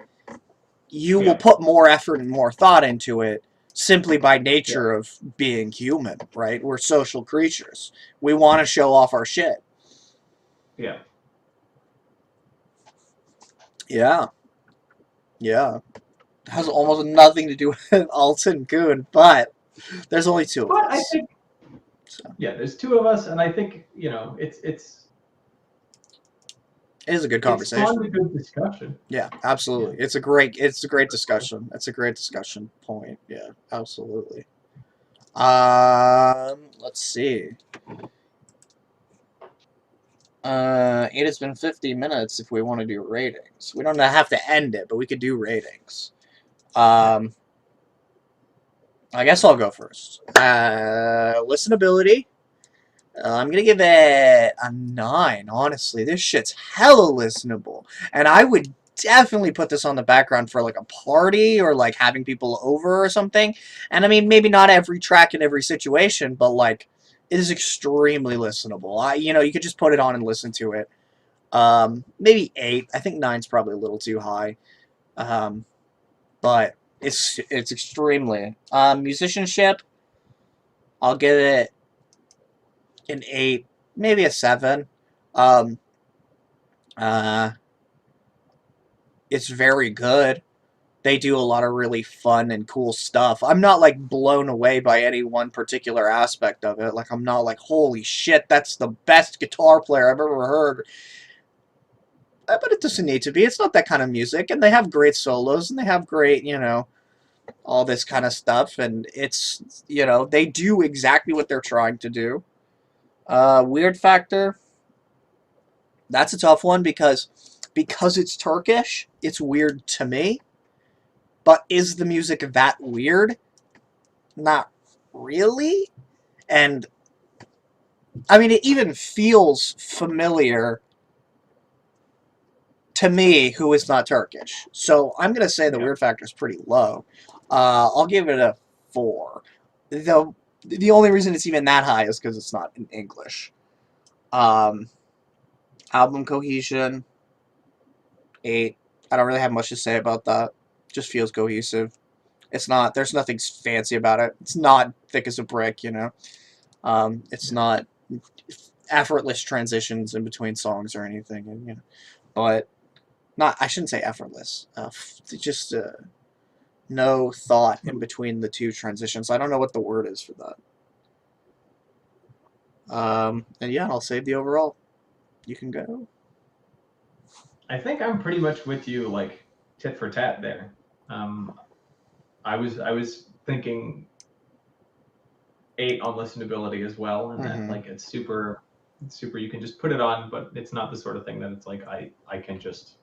You will Yeah, put more effort and more thought into it simply by yeah, nature of being human, right? We're social creatures. We want to show off our shit. yeah. Yeah. Yeah. It has almost nothing to do with Altin Goon, but There's only two of But I us. think, So yeah, there's two of us, and I think it is a good it's conversation. spawned a good discussion. Yeah, Yeah. absolutely. It's a great discussion. It's a great discussion point. Yeah, absolutely. Let's see. It has been 50 minutes if we want to do ratings. We don't have to end it, but we could do ratings. Yeah. I guess I'll go first. Listenability. I'm gonna give it a 9. Honestly, this shit's hella listenable, and I would definitely put this on the background for like a party or like having people over or something. And I mean, maybe not every track in every situation, but like it is extremely listenable. You could just put it on and listen to it. Maybe 8. I think nine's probably a little too high. Um, but it's extremely musicianship. I'll give it an 8, maybe a 7. Um, uh, it's very good. They do a lot of really fun and cool stuff. I'm not like blown away by any one particular aspect of it. Like I'm not like, holy shit, that's the best guitar player I've ever heard. But it doesn't need to be. It's not that kind of music, and they have great solos, and they have great, all this kind of stuff, and it's, they do exactly what they're trying to do. Weird factor. That's a tough one because it's Turkish. It's weird to me. But is the music that weird? Not really. And I mean, it even feels familiar to me, who is not Turkish. So I'm gonna say the Yeah. weird factor is pretty low. I'll give it a 4. Though the only reason it's even that high is because it's not in English. Um, Album cohesion, 8. I don't really have much to say about that. Just feels cohesive. It's not. There's nothing fancy about it. It's not thick as a brick. It's Yeah. not effortless transitions in between songs or anything. But not. I shouldn't say effortless. Just no thought in between the two transitions. I don't know what the word is for that. And yeah, I'll save the overall. You can go. I think I'm pretty much with you, like tit for tat there. Um, I was thinking 8 on listenability as well, and that Mm-hmm. like it's super. You can just put it on, but it's not the sort of thing that it's like I can just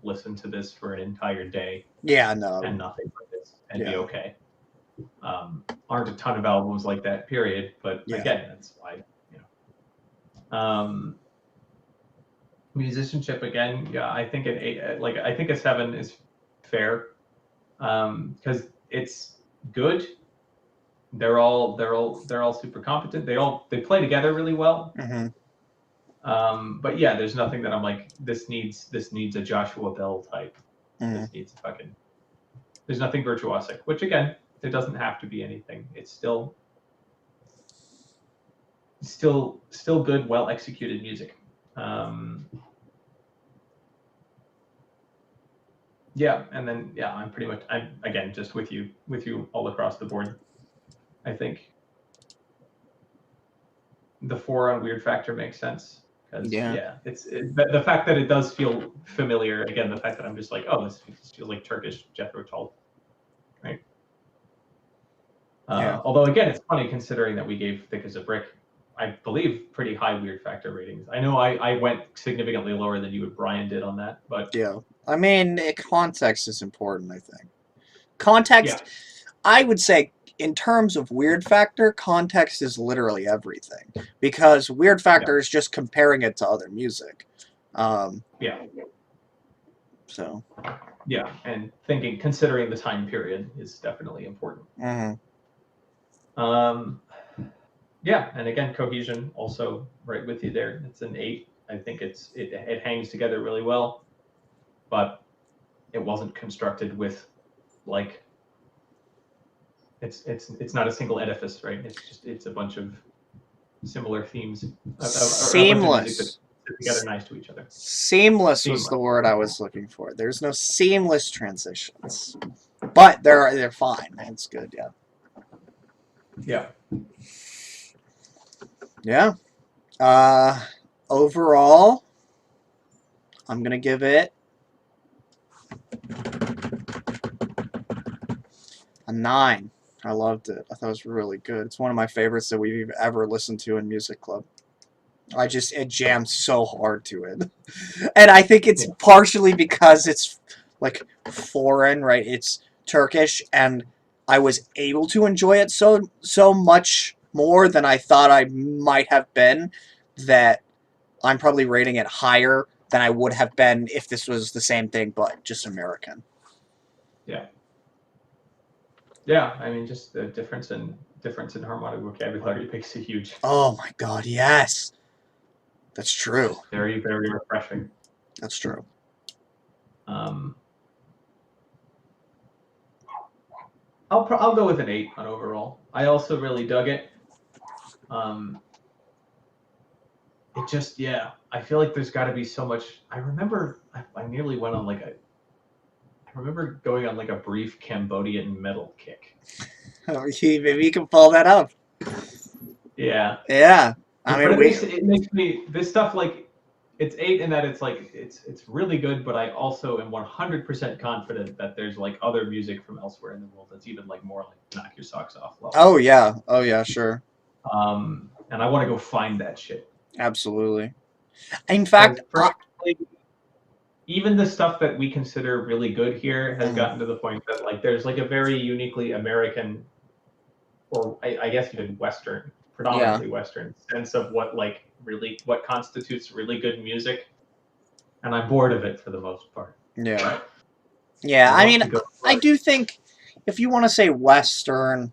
listen to this for an entire day Yeah. No. and nothing but this and be Yeah. okay. Aren't a ton of albums like that, period. But Yeah. again, that's why you know. Musicianship again, yeah, I think an 8, like I think a 7 is fair, because it's good. They're all super competent. They play together really well. Mm-hmm. But yeah, there's nothing that I'm like this needs a Joshua Bell type. Mm-hmm. This needs a fucking. There's nothing virtuosic, which again, it doesn't have to be anything. It's still good, well executed music. Um, yeah, and then yeah, I'm again just with you all across the board. I think the 4 on weird factor makes sense because Yeah. yeah, the fact that it does feel familiar. Again, the fact that I'm just like, oh, this feels like Turkish Jethro Tull, right? Yeah. Although again, it's funny considering that we gave Thick as a Brick, I believe, pretty high weird factor ratings. I know I went significantly lower than you and Brian did on that, but Yeah. I mean, context is important, I think. yeah, Context, I would say, in terms of weird factor, context is literally everything. Because weird yeah, factor is just comparing it to other music. Um, yeah, so. yeah, and considering the time period is definitely important. Mm-hmm. Um, yeah, and again, cohesion also right with you there. It's an 8. I think it hangs together really well, but it wasn't constructed with like it's not a single edifice, right? It's a bunch of similar themes, a bunch of music that Seamless. fit together nice to each other. Seamless was Seamless. the word I was looking for. There's no seamless transitions. But they're fine. It's good, yeah. Yeah. Yeah. Overall, I'm gonna give it a 9. I loved it. I thought it was really good. It's one of my favorites that we've ever listened to in Music Club. It jams so hard to it. And I think it's Yeah. partially because it's like foreign, right? It's Turkish, and I was able to enjoy it so much more than I thought I might have been, that I'm probably rating it higher than I would have been if this was the same thing but just American. Yeah. Yeah. I mean, just the difference in harmonic vocabulary makes it huge. Oh my god, yes. That's true. Just very, very refreshing. That's true. Um, I'll go with an 8 on overall. I also really dug it. It just, yeah, I feel like there's got to be so much. I remember I nearly went on like a. I remember going on like a brief Cambodian metal kick. Maybe you can follow that up. Yeah, Yeah. I but mean, we. it makes me this stuff like it's 8 in that it's like it's really good, but I also am 100% confident that there's like other music from elsewhere in the world that's even like more like knock your socks off level. Oh, yeah. Oh, yeah, sure. And I want to go find that shit. Absolutely. In fact, Like, even the stuff that we consider really good here has Mhm. gotten to the point that like there's like a very uniquely American, or I guess even Western, Yeah. predominantly Western sense of what constitutes really good music, and I'm bored of it for the most part. Yeah. Yeah, I I want mean, to go I like, do think if you want to say Western,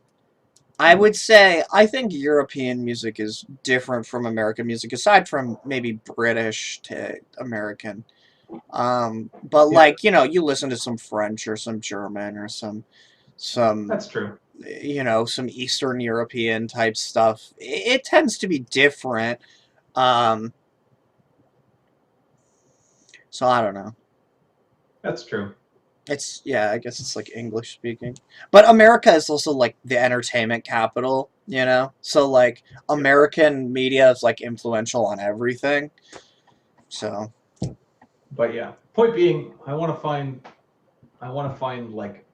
I would say I think European music is different from American music, aside from maybe British to American. But yeah, like, you listen to some French or some German or some that's true. some Eastern European type stuff. It tends to be different. Um, so I don't know. That's true. I guess it's like English speaking. But America is also like the entertainment capital. So like Yeah. American media is like influential on everything. So But yeah, point being, I want to find like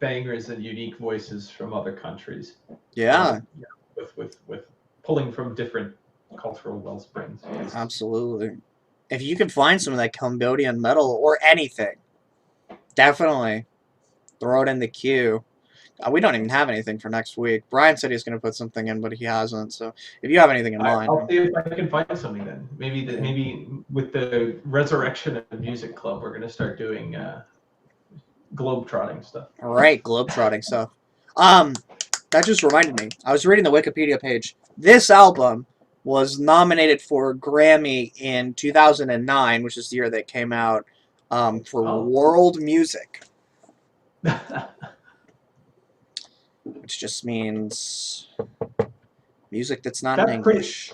bangers and unique voices from other countries. yeah, With pulling from different cultural wellsprings. absolutely. If you can find some of that Cambodian metal or anything, definitely throw it in the queue. We don't even have anything for next week. Brian said he's going to put something in, but he hasn't. So if you have anything in mind, I'll see if I can find something then. yeah. Maybe with the resurrection of the music club, we're gonna start doing globe trotting stuff. All right, globetrotting stuff. That just reminded me. I was reading the Wikipedia page. This album was nominated for a Grammy in 2009, which is the year that it came out, for Oh, world music, which just means music that's not in that's pretty. English.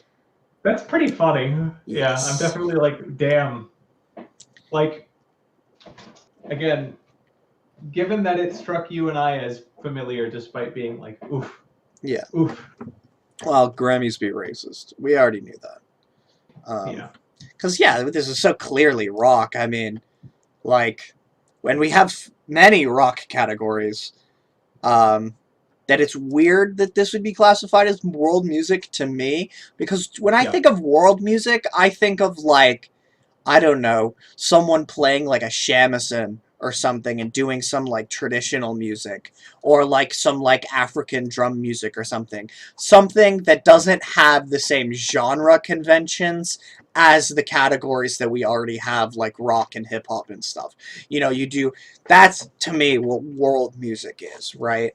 That's pretty funny. Yeah, I'm Yes. definitely like, damn. Like, again, given that it struck you and I as familiar, despite being like, oof, Yeah. oof. Well, Grammys be racist. We already knew that. Yeah. Because, yeah, this is so clearly rock. I mean, like, when we have many rock categories, um, that it's weird that this would be classified as world music to me, because when I Yeah. think of world music, I think of like, I don't know, someone playing like a shamisen or something and doing some like traditional music, or like some like African drum music or something that doesn't have the same genre conventions as the categories that we already have, like rock and hip hop and stuff. You do, that's to me what world music is, right?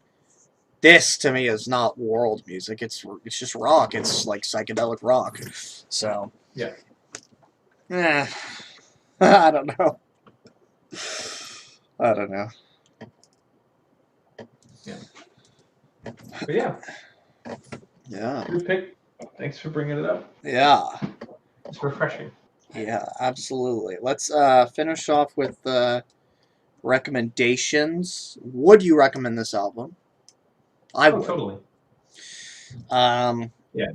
This to me is not world music. It's just rock. It's like psychedelic rock. So, Yeah. eh, I don't know. I don't know. Yeah. But yeah, Yeah. good pick. Thanks for bringing it up. Yeah. It's refreshing. Yeah, absolutely. Let's finish off with recommendations. Would you recommend this album? I Oh, would. totally. Um, Yeah.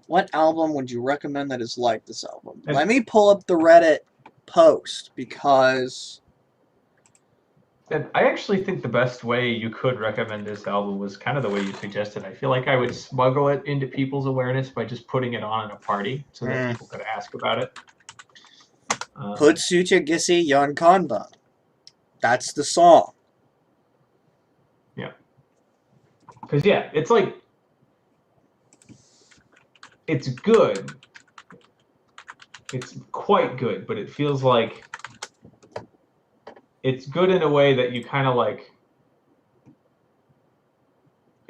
what album would you recommend that is like this album? And, Let me pull up the Reddit post because and I actually think the best way you could recommend this album was kind of the way you suggested. I feel like I would smuggle it into people's awareness by just putting it on at a party so that mm, people could ask about it. Putsucha Gisi Yon Kanban. That's the song. Yeah. Because, yeah, it's like, it's good. It's quite good, but it feels like it's good in a way that you kind of like.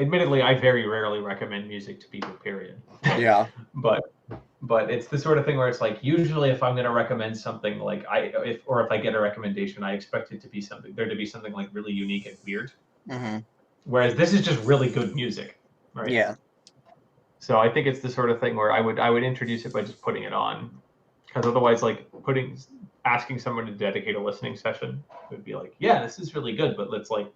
Admittedly, I very rarely recommend music to people, period. Yeah. but it's the sort of thing where it's like usually if I'm going to recommend something like if I get a recommendation, I expect it to be something like really unique and weird. Mm-hmm. Whereas this is just really good music, right? Yeah. So I think it's the sort of thing where I would introduce it by just putting it on, because otherwise, like asking someone to dedicate a listening session would be like, yeah, this is really good, but let's like.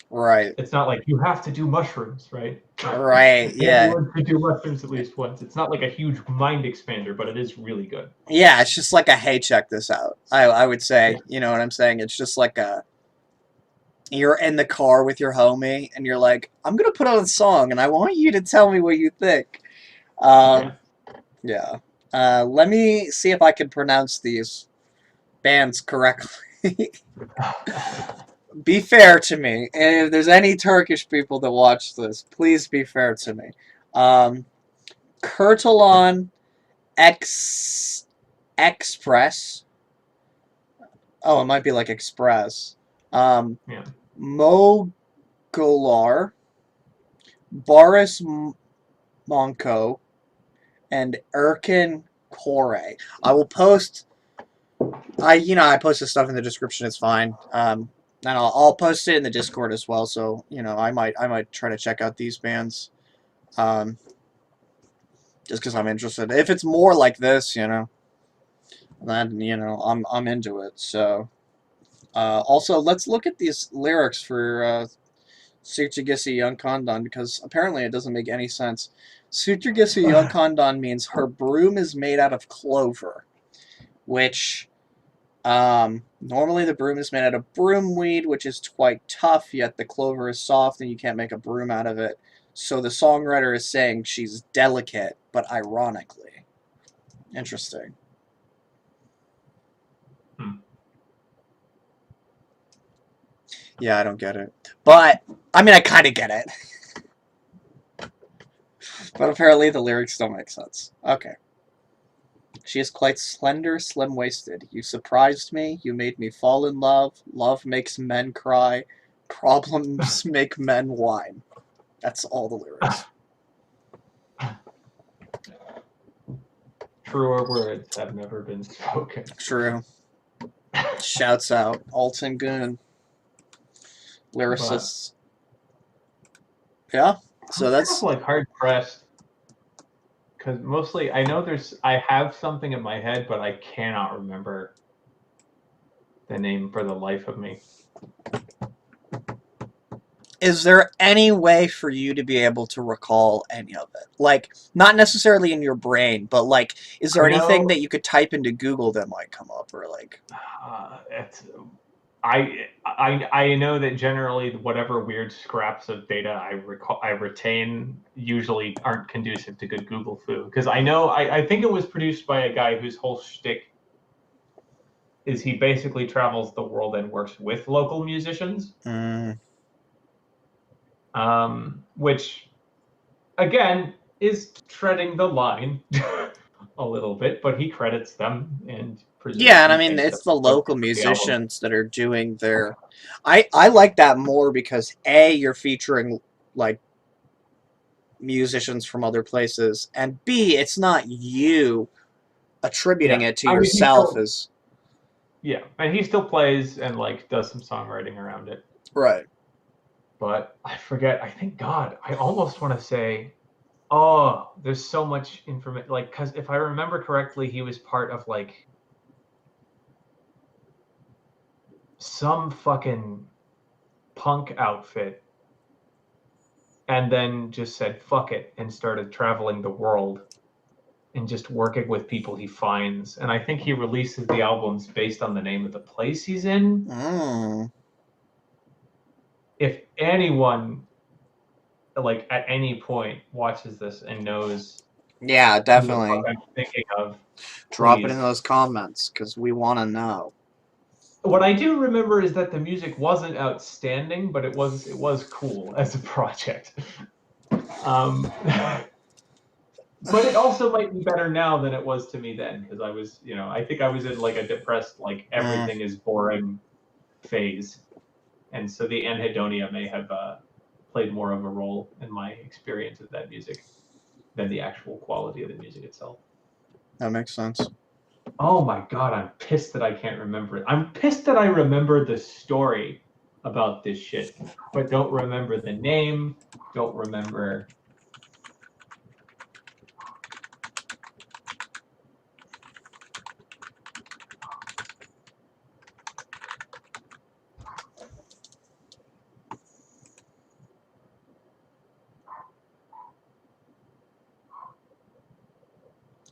Right. It's not like you have to do mushrooms, right? Right. Yeah. Everyone should do mushrooms at least once. It's not like a huge mind expander, but it is really good. Yeah, it's just like a hey, check this out. I would say, Yeah. you know what I'm saying? It's just like a you're in the car with your homie and you're like, I'm gonna put on a song and I want you to tell me what you think. Yeah. Yeah. Let me see if I can pronounce these bands correctly. Be fair to me. If there's any Turkish people that watch this, please be fair to me. Kurtalan X Express. Oh, it might be like Express. Yeah. Mogolar, Boris Monko, and Erkin Kore. I will post. I post this stuff in the description. It's fine. And I'll post it in the Discord as well. So I might try to check out these bands. Um, just because I'm interested. If it's more like this, then I'm into it. So also let's look at these lyrics for Sutragisi Young Kondon because apparently it doesn't make any sense. Sutragisi Young Kondon means her broom is made out of clover, which normally the broom is made out of broomweed, which is quite tough, yet the clover is soft and you can't make a broom out of it. So the songwriter is saying she's delicate, but ironically. Interesting. Yeah, I don't get it. But, I mean, I kind of get it. But apparently the lyrics don't make sense. Okay. She is quite slender, slim-waisted. You surprised me. You made me fall in love. Love makes men cry. Problems make men whine. That's all the lyrics. Truer words have never been spoken. True. Shouts out. Altin Goon. Lyricists. Yeah. So I'm kind of that's... like hard pressed because mostly I know I have something in my head, but I cannot remember the name for the life of me. Is there any way for you to be able to recall any of it? Like, not necessarily in your brain, but like, is there I anything know that you could type into Google that might come up, or like? it's I know that generally whatever weird scraps of data I retain usually aren't conducive to good Google foo, because I think it was produced by a guy whose whole shtick is he basically travels the world and works with local musicians, Mm, which again is treading the line a little bit, but he credits them and yeah, and I presumably mean thinks it's that the what local the album. musicians that are doing their. I like that more because A, you're featuring like musicians from other places, and B, it's not you attributing Yeah, it to I mean yourself as and he still plays and like does some songwriting around it. right. But I forget. I think God. I almost want to say, oh, there's so much information. Like, because if I remember correctly, he was part of like some fucking punk outfit and then just said fuck it and started traveling the world and just working with people he finds. And I think he releases the albums based on the name of the place he's in. Mm. If anyone, like, at any point watches this and knows Yeah, who the fuck definitely. I'm thinking of, Drop it in please. those comments because we want to know. What I do remember is that the music wasn't outstanding, but it was cool as a project. But it also might be better now than it was to me then, because I was, I think I was in like a depressed, like Mm. everything is boring phase, and so the anhedonia may have played more of a role in my experience of that music than the actual quality of the music itself. That makes sense. Oh my god, I'm pissed that I can't remember it. I'm pissed that I remember the story about this shit, but don't remember the name, don't remember.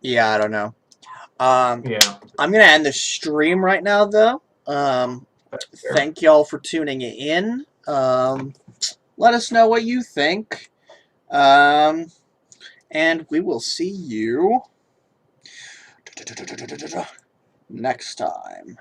Yeah, I don't know. Yeah, I'm gonna end the stream right now, though. that's fair. Thank y'all for tuning in. Let us know what you think. And we will see you next time.